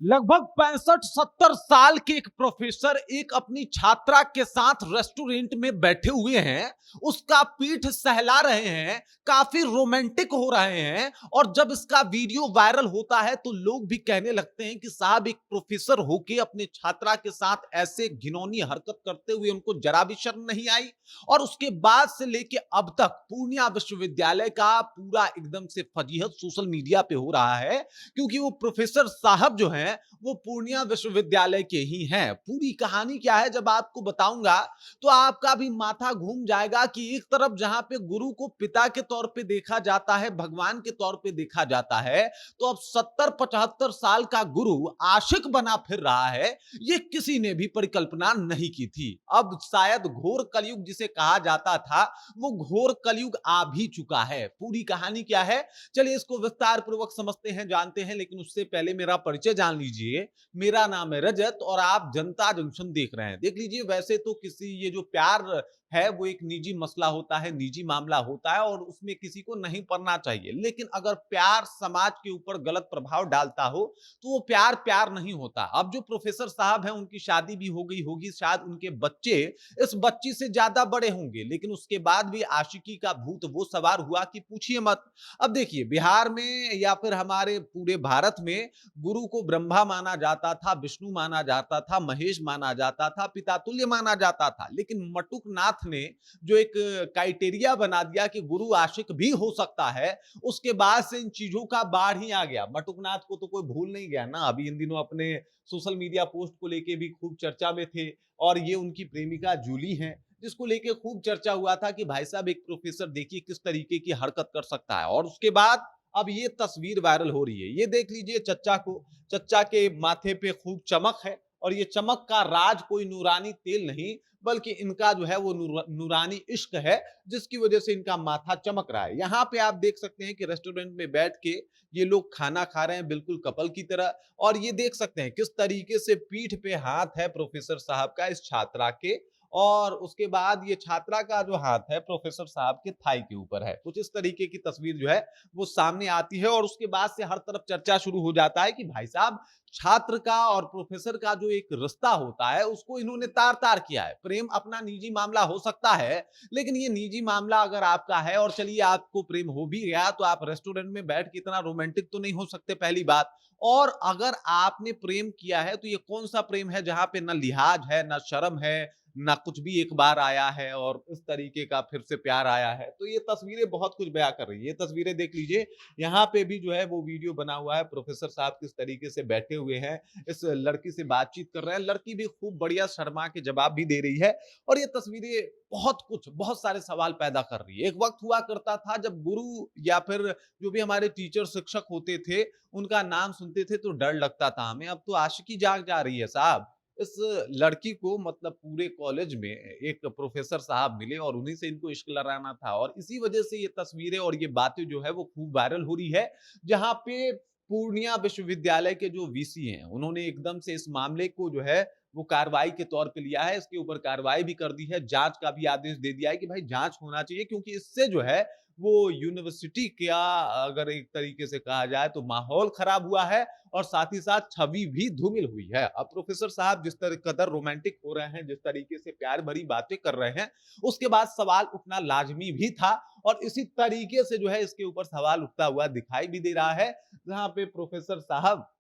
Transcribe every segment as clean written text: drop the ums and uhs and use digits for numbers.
लगभग 65-70 साल के एक प्रोफेसर एक अपनी छात्रा के साथ रेस्टोरेंट में बैठे हुए हैं, उसका पीठ सहला रहे हैं, काफी रोमांटिक हो रहे हैं। और जब इसका वीडियो वायरल होता है तो लोग भी कहने लगते हैं कि साहब, एक प्रोफेसर होके अपने छात्रा के साथ ऐसे घिनौनी हरकत करते हुए उनको जरा भी शर्म नहीं आई। और उसके बाद से लेके अब तक पूर्णिया विश्वविद्यालय का पूरा एकदम से फजीहत सोशल मीडिया पे हो रहा है, क्योंकि वो प्रोफेसर साहब जो हैं वो पूर्णिया विश्वविद्यालय के ही हैं। पूरी कहानी क्या है जब आपको बताऊंगा तो आपका भी माथा घूम जाएगा कि एक तरफ जहां पे गुरु को पिता के तौर पे देखा जाता है, भगवान के तौर पे देखा जाता है, तो अब 70-75 साल का गुरु आशिक बना फिर रहा है। ये किसी ने भी परिकल्पना नहीं की थी। अब शायद घोर कलयुग जिसे कहा जाता था, वो घोर कलयुग आ भी चुका है। पूरी कहानी क्या है, चलिए इसको विस्तार पूर्वक समझते हैं, जानते हैं। लेकिन उससे पहले मेरा परिचय जान लीजिए। मेरा नाम है रजत और आप जनता जंक्शन देख रहे हैं। देख लीजिए, वैसे तो किसी ये जो प्यार है वो एक निजी मसला होता है, निजी मामला होता है और उसमें किसी को नहीं पड़ना चाहिए। लेकिन अगर प्यार समाज के ऊपर गलत प्रभाव डालता हो तो वो प्यार प्यार नहीं होता। अब जो प्रोफेसर साहब हैं उनकी शादी भी हो गई होगी, शायद उनके बच्चे इस बच्ची से ज्यादा बड़े होंगे, लेकिन उसके बाद भी आशिकी का भूत वो सवार हुआ कि पूछिए मत। अब देखिए, बिहार में या फिर हमारे पूरे भारत में गुरु को ब्रह्मा माना जाता था, विष्णु माना जाता था, महेश माना जाता था, पिता तुल्य माना जाता था। लेकिन मटुक नाथ ने जो एक क्राइटेरिया बना दिया कि गुरु आशिक भी हो सकता है, उसके बाद से इन चीजों का बाढ़ ही आ गया। मटुक नाथ को तो कोई भूल नहीं गया ना। अभी इन दिनों अपने सोशल मीडिया पोस्ट को लेके भी खूब चर्चा में थे। और ये उनकी प्रेमिका जूली हैं, जिसको लेके खूब चर्चा हुआ था कि भाई साहब, एक प्रोफेसर देखिए किस तरीके की हरकत कर सकता है। और उसके बाद अब ये तस्वीर वायरल हो रही है। ये देख लीजिए चच्चा को, चच्चा के माथे पे खूब चमक है। और ये चमक का राज कोई नूरानी तेल नहीं, बल्कि इनका जो है वो नूरानी इश्क है, जिसकी वजह से इनका माथा चमक रहा है। यहाँ पे आप देख सकते हैं कि रेस्टोरेंट में बैठ के ये लोग खाना खा रहे हैं, बिल्कुल कपल की तरह। और ये देख सकते हैं किस तरीके से पीठ पे हाथ है प्रोफेसर साहब का इस छात्रा के। और उसके बाद ये छात्रा का जो हाथ है प्रोफेसर साहब के थाई के ऊपर है। कुछ इस तरीके की तस्वीर जो है वो सामने आती है। और उसके बाद से हर तरफ चर्चा शुरू हो जाता है कि भाई साहब, छात्र का और प्रोफेसर का जो एक रिश्ता होता है उसको इन्होंने तार तार किया है। प्रेम अपना निजी मामला हो सकता है, लेकिन ये निजी मामला अगर आपका है और चलिए आपको प्रेम हो भी गया, तो आप रेस्टोरेंट में बैठ के इतना रोमांटिक तो नहीं हो सकते, पहली बात। और अगर आपने प्रेम किया है तो ये कौन सा प्रेम है जहां पे ना लिहाज है, ना शर्म है, ना कुछ भी एक बार आया है और इस तरीके का फिर से प्यार आया है। तो ये तस्वीरें बहुत कुछ बयां कर रही है। ये तस्वीरें देख लीजिए, यहाँ पे भी जो है वो वीडियो बना हुआ है। प्रोफेसर साहब किस तरीके से बैठे हुए हैं, इस लड़की से बातचीत कर रहे हैं। लड़की भी खूब बढ़िया शर्मा के जवाब भी दे रही है। और ये तस्वीरें बहुत सारे सवाल पैदा कर रही है। एक वक्त हुआ करता था जब गुरु या फिर जो भी हमारे टीचर शिक्षक होते थे, उनका नाम सुनते थे तो डर लगता था हमें। अब तो आशिकी जाग जा रही है साहब। इस लड़की को मतलब पूरे कॉलेज में एक प्रोफेसर साहब मिले और उन्हीं से इनको इश्क लड़ाना था। और इसी वजह से ये तस्वीरें और ये बातें जो है वो खूब वायरल हो रही है। जहां पे पूर्णिया विश्वविद्यालय के जो वीसी हैं, उन्होंने एकदम से इस मामले को जो है वो कार्रवाई के तौर पे लिया है। इसके ऊपर कार्रवाई भी कर दी है, जांच का भी आदेश दे दिया है कि भाई जांच होना चाहिए, क्योंकि इससे जो है वो यूनिवर्सिटी का, अगर एक तरीके से कहा जाए तो, माहौल खराब हुआ है और साथ ही साथ छवि भी धूमिल हुई है। अब प्रोफेसर साहब जिस कदर रोमांटिक हो रहे हैं, जिस तरीके से प्यार भरी बातें कर रहे हैं, उसके बाद सवाल उठना लाजमी भी था। और इसी तरीके से जो है इसके ऊपर सवाल उठता हुआ दिखाई भी दे रहा है, जहां पे प्रोफेसर साहब,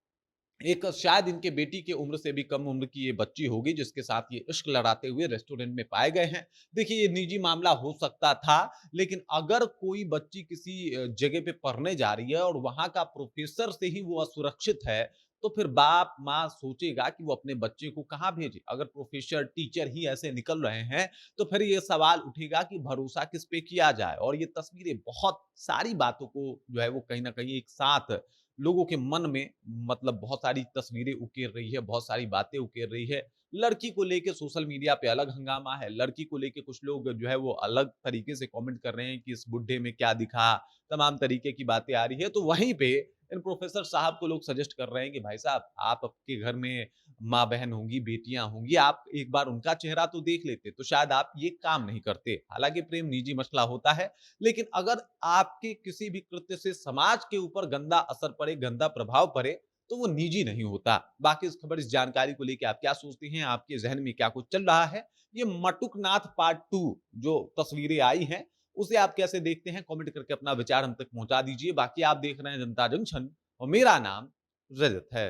एक शायद इनके बेटी की उम्र से भी कम उम्र की ये बच्ची होगी, जिसके साथ ये इश्क लड़ाते हुए रेस्टोरेंट में पाए गए हैं। देखिए, ये निजी मामला हो सकता था, लेकिन अगर कोई बच्ची किसी जगह पे पढ़ने जा रही है और वहां का प्रोफेसर से ही वो असुरक्षित है, तो फिर बाप माँ सोचेगा कि वो अपने बच्चे को कहाँ भेजे। अगर प्रोफेसर टीचर ही ऐसे निकल रहे हैं, तो फिर ये सवाल उठेगा कि भरोसा किस पे किया जाए। और ये तस्वीरें बहुत सारी बातों को जो है वो कहीं ना कहीं एक साथ लोगों के मन में, मतलब बहुत सारी तस्वीरें उकेर रही है, बहुत सारी बातें उकेर रही है। लड़की को लेके सोशल मीडिया पे अलग हंगामा है, लड़की को लेके कुछ लोग जो है वो अलग तरीके से कमेंट कर रहे हैं कि इस बुढ़े में क्या दिखा, तमाम तरीके की बातें आ रही है। तो वहीं पे इन प्रोफेसर साहब को लोग सजेस्ट कर रहे हैं कि भाई साहब, आप आपके घर में माँ बहन होंगी, बेटियां होंगी, आप एक बार उनका चेहरा तो देख लेते तो शायद आप ये काम नहीं करते। हालांकि प्रेम निजी मसला होता है, लेकिन अगर आपके किसी भी कृत्य से समाज के ऊपर गंदा असर पड़े, गंदा प्रभाव पड़े, तो वो निजी नहीं होता। बाकी इस खबर, इस जानकारी को लेके आप क्या सोचती हैं? आपके ज़हन में क्या कुछ चल रहा है? ये मटुकनाथ पार्ट 2 जो तस्वीरें आई हैं, उसे आप कैसे देखते हैं? कमेंट करके अपना विचार हम तक पहुँचा दीजिए। बाकी आप देख रहे हैं जनता जंक्शन और मेरा नाम रजत है।